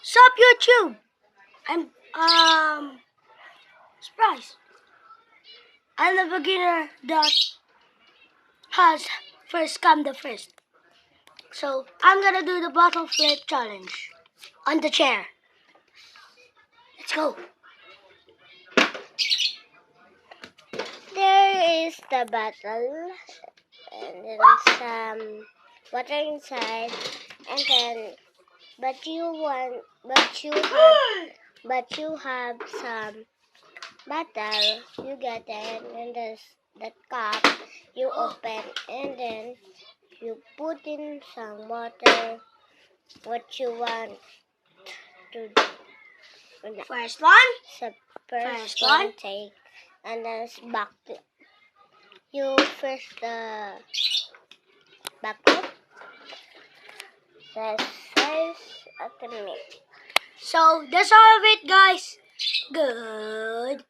Sup YouTube? I'm surprised. I'm the beginner that has first come the first. So I'm gonna do the bottle flip challenge on the chair. Let's go. There is the bottle, and then some water inside, and then but you have some bottle. You get it, and there's the cup. You open, and then you put in some water. What you want to do? First one. First one. one take, and then back to you first the back up. The size of the milk. So that's all of it, guys. Good